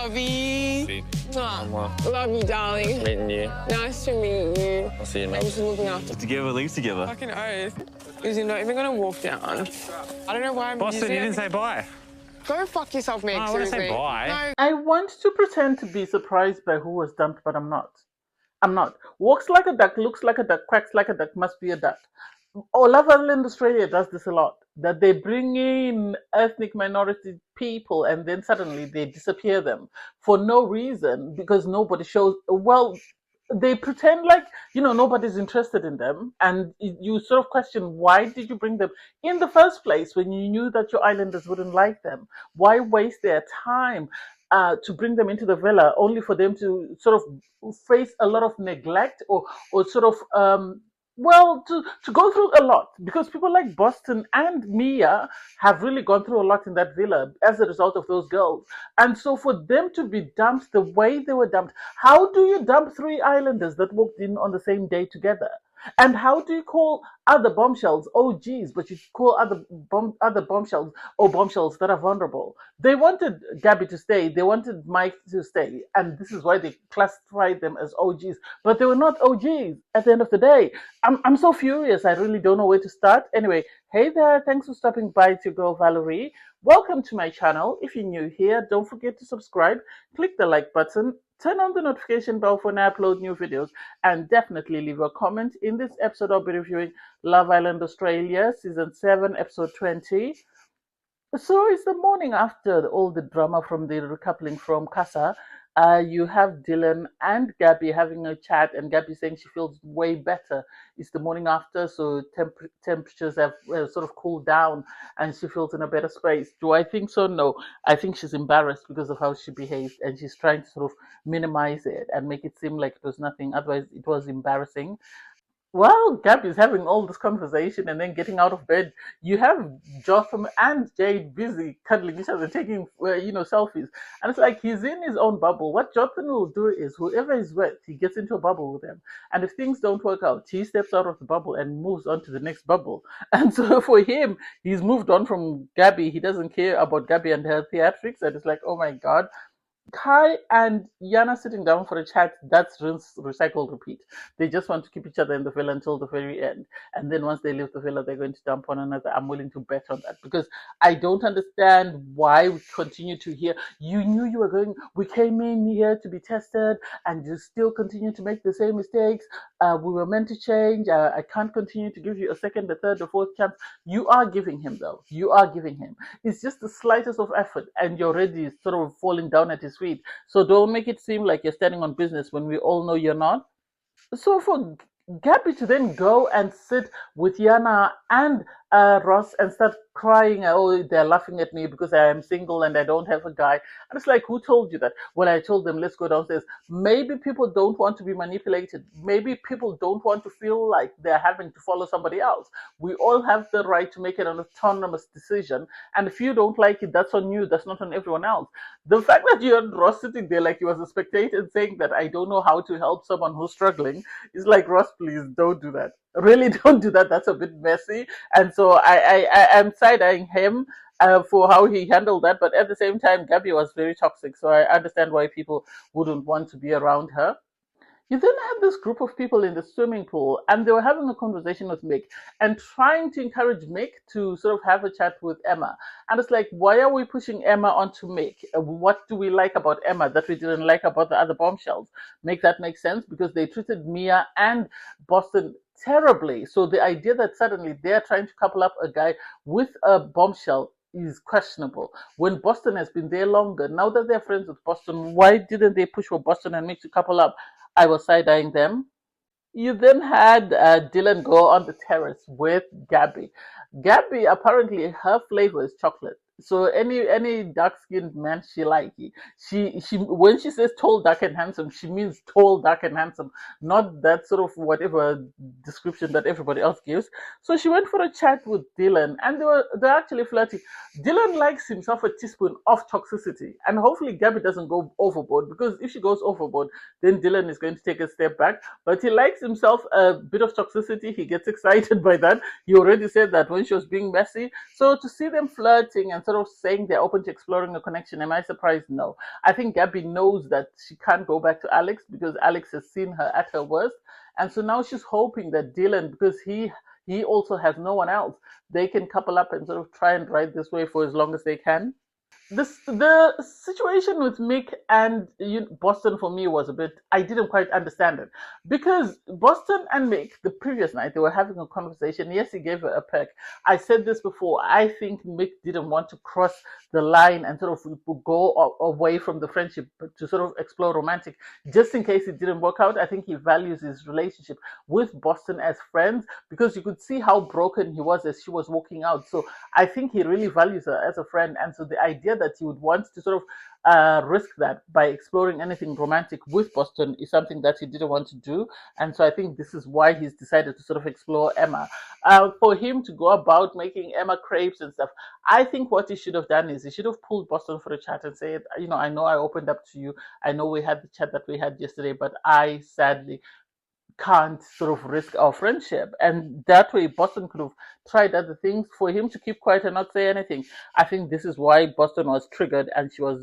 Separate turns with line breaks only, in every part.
lovey.
Mwah.
Love you, darling.
Meeting you.
Nice to meet you.
I'll see you,
I'm
mate.
just looking after.
Together leaves together.
Fucking oath. Is he not even gonna walk down? I don't know why I'm
Boston,
usually
you didn't say bye.
Go fuck yourself, Mick.
No, I wanna say
seriously.
bye.
No.
I want to pretend to be surprised by who was dumped, but I'm not. I'm not. Walks like a duck, looks like a duck, quacks like a duck, must be a duck. Love Island Australia does this a lot. That they bring in ethnic minority people and then suddenly they disappear them for no reason because nobody shows. Well, they pretend like nobody's interested in them, and you sort of question why did you bring them in the first place when you knew that your islanders wouldn't like them? Why waste their time to bring them into the villa only for them to sort of face a lot of neglect or sort of to go through a lot, because people like Boston and Mia have really gone through a lot in that villa as a result of those girls. And so for them to be dumped the way they were dumped, how do you dump three islanders that walked in on the same day together? And how do you call other bombshells OGs, but you call other bombshells bombshells that are vulnerable? They wanted Gabby to stay, they wanted Mike to stay, and this is why they classified them as OGs, but they were not OGs at the end of the day. I'm so furious, I really don't know where to start. Anyway, hey there, thanks for stopping by. It's your girl Valerie. Welcome to my channel. If you're new here, don't forget to subscribe, click the like button, turn on the notification bell for when I upload new videos, and definitely leave a comment. In this episode, I'll be reviewing Love Island Australia, Season 7, Episode 20. So it's the morning after all the drama from the recoupling from Casa. You have Dylan and Gabby having a chat, and Gabby saying she feels way better. It's the morning after, so temperatures have sort of cooled down, and she feels in a better space. Do I think so? No. I think she's embarrassed because of how she behaved, and she's trying to sort of minimize it and make it seem like it was nothing. Otherwise, it was embarrassing. While Gabby's having all this conversation and then getting out of bed, you have Jotham and Jade busy cuddling each other, taking selfies, and it's like he's in his own bubble. What Jotham will do is, whoever he's with, he gets into a bubble with them, and if things don't work out, he steps out of the bubble and moves on to the next bubble. And so for him, he's moved on from Gabby. He doesn't care about Gabby and her theatrics, and it's like, oh my god. Kye and Yana sitting down for a chat, that's rinse, recycle, repeat. They just want to keep each other in the villa until the very end. And then once they leave the villa, they're going to dump one another. I'm willing to bet on that, because I don't understand why we continue to hear, you knew you were going, we came in here to be tested, and you still continue to make the same mistakes. We were meant to change. I can't continue to give you a second, a third, a fourth chance. You are giving him, though. You are giving him. It's just the slightest of effort, and you're already sort of falling down at his feet. So don't make it seem like you're standing on business when we all know you're not. So for Gabby to then go and sit with Yana and Ross and start crying, oh, they're laughing at me because I am single and I don't have a guy. And it's like, who told you that? Well, I told them, let's go downstairs. Maybe people don't want to be manipulated. Maybe people don't want to feel like they're having to follow somebody else. We all have the right to make an autonomous decision. And if you don't like it, that's on you. That's not on everyone else. The fact that you had Ross sitting there like he was a spectator and saying that I don't know how to help someone who's struggling is like, Ross, please don't do that. Really don't do that. That's a bit messy. And so I am side-eyeing him for how he handled that. But at the same time, Gabby was very toxic. So I understand why people wouldn't want to be around her. You then had this group of people in the swimming pool, and they were having a conversation with Mick and trying to encourage Mick to sort of have a chat with Emma. And it's like, why are we pushing Emma onto Mick? What do we like about Emma that we didn't like about the other bombshells? Make that make sense? Because they treated Mia and Boston terribly. So the idea that suddenly they're trying to couple up a guy with a bombshell is questionable. When Boston has been there longer, now that they're friends with Boston, why didn't they push for Boston and Mick to couple up? I was side-eyeing them. You then had Dylan go on the terrace with Gabby. Gabby, apparently her flavor is chocolate. So any dark-skinned man she likes. She when she says tall, dark, and handsome, she means tall, dark, and handsome, not that sort of whatever description that everybody else gives. So she went for a chat with Dylan, and they're actually flirting. Dylan likes himself a teaspoon of toxicity, and hopefully Gabby doesn't go overboard, because if she goes overboard, then Dylan is going to take a step back. But he likes himself a bit of toxicity. He gets excited by that. He already said that when she was being messy. So to see them flirting and sort of saying they're open to exploring a connection. Am I surprised? No. I think Gabby knows that she can't go back to Alex because Alex has seen her at her worst. And so now she's hoping that Dylan, because he also has no one else, they can couple up and sort of try and ride this way for as long as they can. The situation with Mick and Boston for me was a bit. I didn't quite understand it because Boston and Mick the previous night they were having a conversation. Yes, he gave her a peck. I said this before. I think Mick didn't want to cross the line and sort of go away from the friendship to sort of explore romantic, just in case it didn't work out. I think he values his relationship with Boston as friends because you could see how broken he was as she was walking out. So I think he really values her as a friend, and so the idea that he would want to sort of risk that by exploring anything romantic with Boston is something that he didn't want to do. And so I think this is why he's decided to sort of explore Emma. For him to go about making Emma crepes and stuff, I think what he should have done is he should have pulled Boston for a chat and said, I know I opened up to you. I know we had the chat that we had yesterday, but I sadly can't sort of risk our friendship. And that way, Boston could have tried other things for him to keep quiet and not say anything. I think this is why Boston was triggered and she was,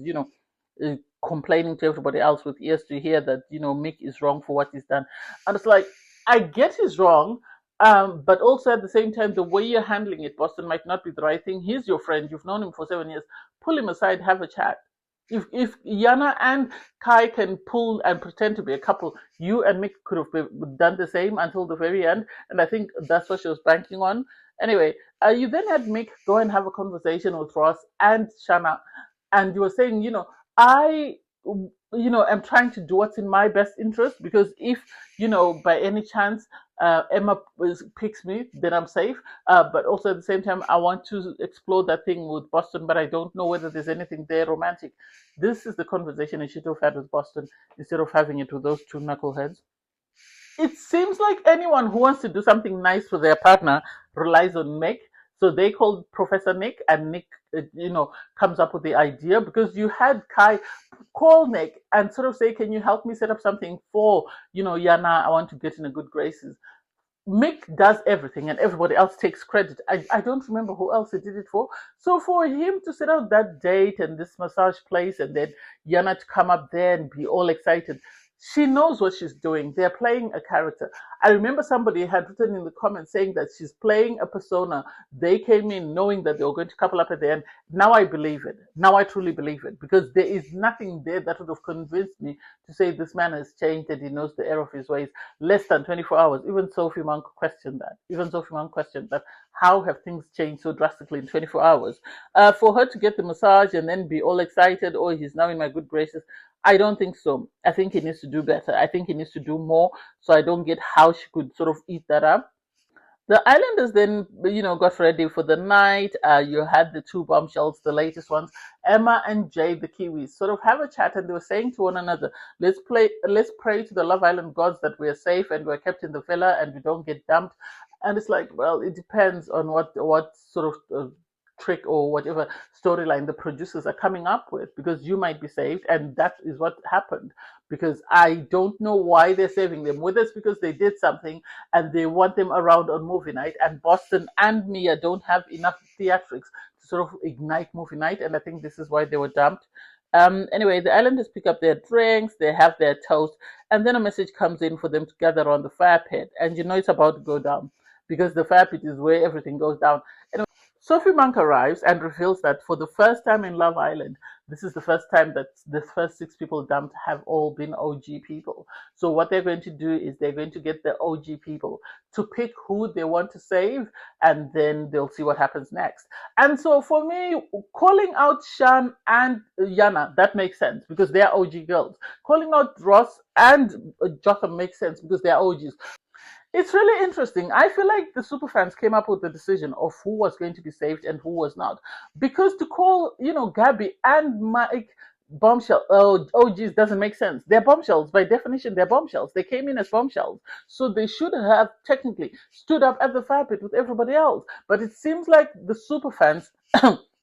complaining to everybody else with ears to hear that, Mick is wrong for what he's done. And it's like, I get he's wrong. But also at the same time, the way you're handling it, Boston, might not be the right thing. He's your friend. You've known him for 7 years. Pull him aside, have a chat. If Yana and Kye can pull and pretend to be a couple, you and Mick could have done the same until the very end, and I think that's what she was banking on. Anyway, you then had Mick go and have a conversation with Ross and Shanna, and you were saying, I, am trying to do what's in my best interest because if, by any chance Emma picks me, then I'm safe. But also at the same time, I want to explore that thing with Boston, but I don't know whether there's anything there romantic. This is the conversation I should have had with Boston instead of having it with those two knuckleheads. It seems like anyone who wants to do something nice for their partner relies on Mick. So they called Professor Nick, and Nick, comes up with the idea because you had Kye call Nick and sort of say, "Can you help me set up something for, Yana? I want to get in a good graces." Mick does everything and everybody else takes credit. I don't remember who else he did it for. So for him to set out that date and this massage place and then Yana to come up there and be all excited, she knows what she's doing. They're playing a character. I remember somebody had written in the comments saying that she's playing a persona. They came in knowing that they were going to couple up at the end. Now I believe it. Now I truly believe it because there is nothing there that would have convinced me to say this man has changed and he knows the error of his ways. Less than 24 hours. Even Sophie Monk questioned that. How have things changed so drastically in 24 hours? For her to get the massage and then be all excited, oh, he's now in my good graces. I don't think so. I think he needs to do better. I think he needs to do more. So I don't get how she could sort of eat that up. The islanders then, got ready for the night. You had the two bombshells, the latest ones, Emma and Jade, the Kiwis, sort of have a chat, and they were saying to one another, let's pray to the Love Island gods that we're safe and we're kept in the villa and we don't get dumped. And it's like, well, it depends on what sort of trick or whatever storyline the producers are coming up with, because you might be saved, and that is what happened. Because I don't know why they're saving them, whether it's because they did something and they want them around on movie night, and Boston and Mia don't have enough theatrics to sort of ignite movie night, and I think this is why they were dumped. Anyway, the islanders pick up their drinks, they have their toast, and then a message comes in for them to gather around the fire pit, and it's about to go down because the fire pit is where everything goes down. Anyway, Sophie Monk arrives and reveals that for the first time in Love Island, this is the first time that the first 6 people dumped have all been OG people. So what they're going to do is they're going to get the OG people to pick who they want to save, and then they'll see what happens next. And so for me, calling out Shan and Yana, that makes sense because they're OG girls. Calling out Ross and Jotham makes sense because they're OGs. It's really interesting. I feel like the superfans came up with the decision of who was going to be saved and who was not. Because to call, Gabby and Mike bombshell OGs doesn't make sense. They're bombshells. By definition, they're bombshells. They came in as bombshells. So they should have technically stood up at the fire pit with everybody else. But it seems like the superfans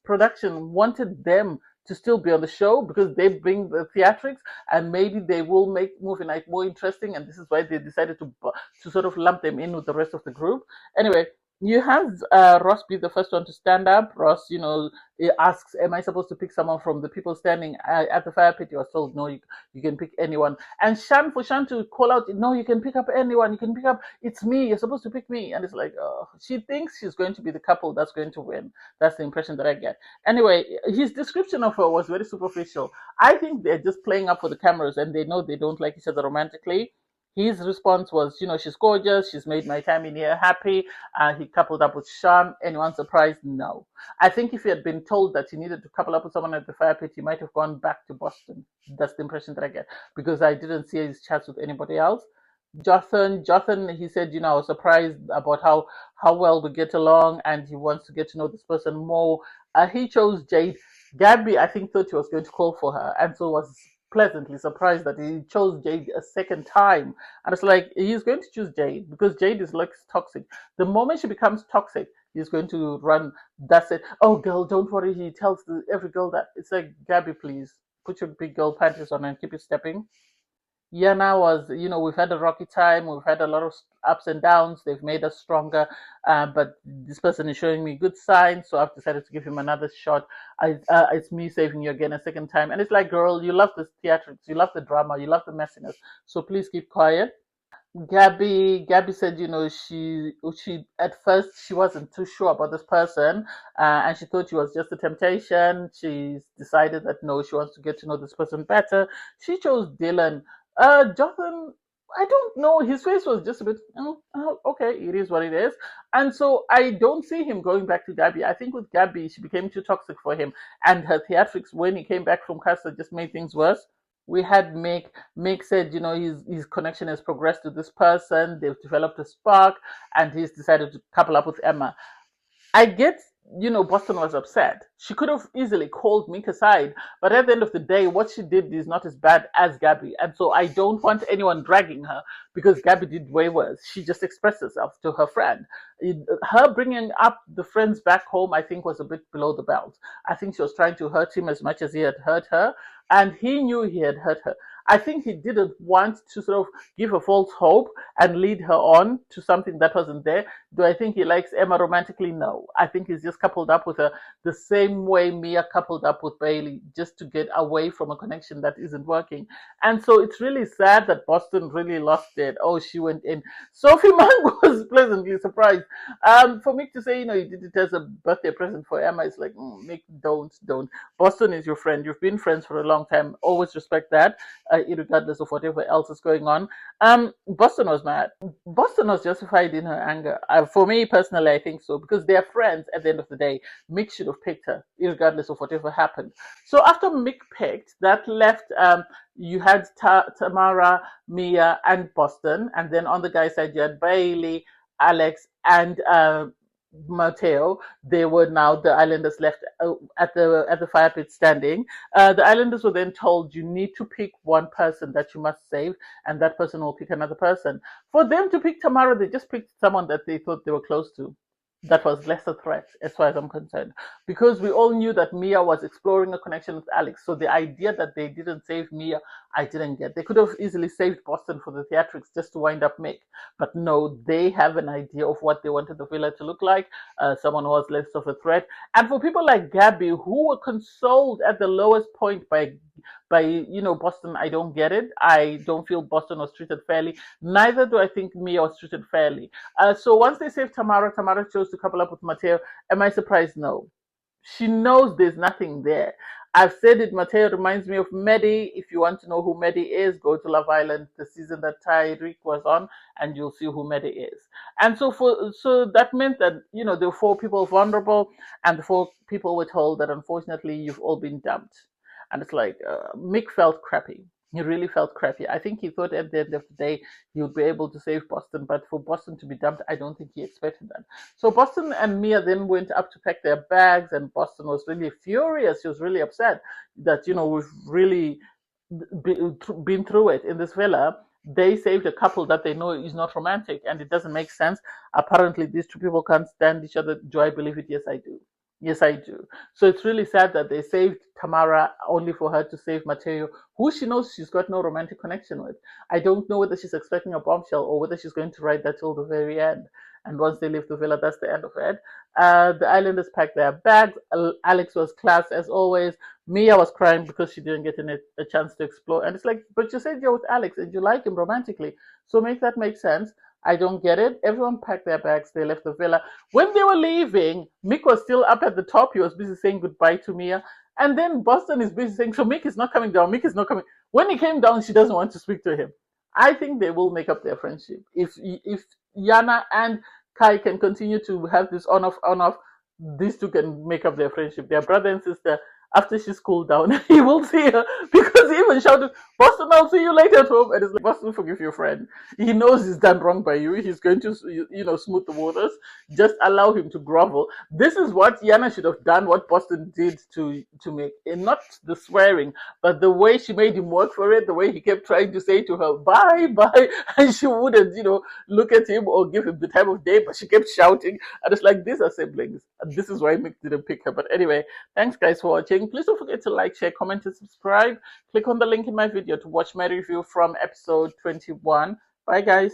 production wanted them to still be on the show because they bring the theatrics, and maybe they will make movie night more interesting, and this is why they decided to sort of lump them in with the rest of the group. Anyway, You have Ross be the first one to stand up. Ross, he asks, "Am I supposed to pick someone from the people standing at the fire pit?" You are told, "No, you can pick anyone." And Shan to call out, "No, you can pick up anyone. You can pick up. It's me. You're supposed to pick me." And it's like, oh, she thinks she's going to be the couple that's going to win. That's the impression that I get. Anyway, his description of her was very superficial. I think they're just playing up for the cameras, and they know they don't like each other romantically. His response was, she's gorgeous. She's made my time in here happy. He coupled up with Sean. Anyone surprised? No. I think if he had been told that he needed to couple up with someone at the fire pit, he might have gone back to Boston. That's the impression that I get because I didn't see his chats with anybody else. Jotham, he said, I was surprised about how well we get along, and he wants to get to know this person more. He chose Jade. Gabby, I think, thought he was going to call for her, and so was pleasantly surprised that he chose Jade a second time. And it's like he's going to choose Jade because Jade is like toxic. The moment she becomes toxic, he's going to run. That's it. Oh, girl, don't worry. He tells every girl that. It's like, Gabby, please put your big girl panties on and keep it stepping. Yana was, we've had a rocky time. We've had a lot of ups and downs. They've made us stronger. But this person is showing me good signs. So I've decided to give him another shot. It's me saving you again a second time. And it's like, girl, you love the theatrics. You love the drama. You love the messiness. So please keep quiet. Gabby said, she at first she wasn't too sure about this person, and she thought she was just a temptation. She's decided that no, she wants to get to know this person better. She chose Dylan. Jotham, I don't know. His face was just a bit, okay, it is what it is. And so I don't see him going back to Gabby. I think with Gabby, she became too toxic for him, and her theatrics when he came back from Casa just made things worse. We had Mick. Mick said, his connection has progressed to this person. They've developed a spark, and he's decided to couple up with Emma. I get, Boston was upset. She could have easily called Mick aside, but at the end of the day, what she did is not as bad as Gabby. And so I don't want anyone dragging her because Gabby did way worse. She just expressed herself to her friend. Her bringing up the friends back home, I think, was a bit below the belt. I think she was trying to hurt him as much as he had hurt her, and he knew he had hurt her. I think he didn't want to sort of give her false hope and lead her on to something that wasn't there. Do I think he likes Emma romantically? No. I think he's just coupled up with her the same way Mia coupled up with Bailey, just to get away from a connection that isn't working. And so it's really sad that Boston really lost it. Oh, she went in. Sophie Mang was pleasantly surprised. For Mick to say, he did it as a birthday present for Emma, it's like, Mick, don't. Boston is your friend. You've been friends for a long time. Always respect that, regardless of whatever else is going on. Boston was mad. Boston was justified in her anger. For me personally, I think so because they're friends at the end of the day. Mick should have picked her, regardless of whatever happened. So after Mick picked, that left you had Tamara, Mia, and Boston, and then on the guy's side you had Bailey, Alex, and Mateo. They were now the islanders left at the fire pit standing. The islanders were then told, you need to pick one person that you must save, and that person will pick another person. For them to pick Tamara, they just picked someone that they thought they were close to. That was less a threat, as far as I'm concerned, because we all knew that Mia was exploring a connection with Alex. So the idea that they didn't save Mia, I didn't get. They could have easily saved Boston for the theatrics just to wind up Mick, but no, they have an idea of what they wanted the villa to look like. Someone who was less of a threat, and for people like Gabby who were consoled at the lowest point by Boston, I don't get it. I don't feel Boston was treated fairly. Neither do I think Mia was treated fairly. So once they saved Tamara, Tamara chose to couple up with Mateo. Am I surprised? No. She knows there's nothing there. I've said it, Mateo reminds me of Medi. If you want to know who Medi is, go to Love Island, the season that Tyreek was on, and you'll see who Medi is. And so that meant that, there were 4 people vulnerable, and the 4 people were told that unfortunately you've all been dumped. And it's like, Mick felt crappy. He really felt crappy. I think he thought at the end of the day he would be able to save Boston, but for Boston to be dumped, I don't think he expected that. So Boston and Mia then went up to pack their bags, and Boston was really furious. She was really upset that, we've really been through it in this villa. They saved a couple that they know is not romantic, and it doesn't make sense. Apparently, these 2 people can't stand each other. Do I believe it? Yes, I do. Yes, I do. So it's really sad that they saved Tamara only for her to save Mateo, who she knows she's got no romantic connection with. I don't know whether she's expecting a bombshell or whether she's going to ride that till the very end. And once they leave the villa, that's the end of it. The islanders packed their bags. Alex was class as always. Mia was crying because she didn't get a chance to explore. And it's like, but you said you're with Alex and you like him romantically. So make that make sense. I don't get it. Everyone packed their bags. They left the villa. When they were leaving, Mick was still up at the top. He was busy saying goodbye to Mia. And then Boston is busy saying, so Mick is not coming down. Mick is not coming. When he came down, she doesn't want to speak to him. I think they will make up their friendship. If Yana and Kye can continue to have this on off, these two can make up their friendship. Their brother and sister, after she's cooled down, he will see her because he even shouted, Boston, I'll see you later at home. And it's like, Boston, forgive your friend. He knows he's done wrong by you. He's going to, smooth the waters. Just allow him to grovel. This is what Yana should have done, what Boston did to Mick. And not the swearing, but the way she made him work for it, the way he kept trying to say to her, bye, bye. And she wouldn't, look at him or give him the time of day, but she kept shouting. And it's like, these are siblings. And this is why Mick didn't pick her. But anyway, thanks guys for watching. Please don't forget to like, share, comment, and subscribe. Click on the link in my video to watch my review from episode 21. Bye guys.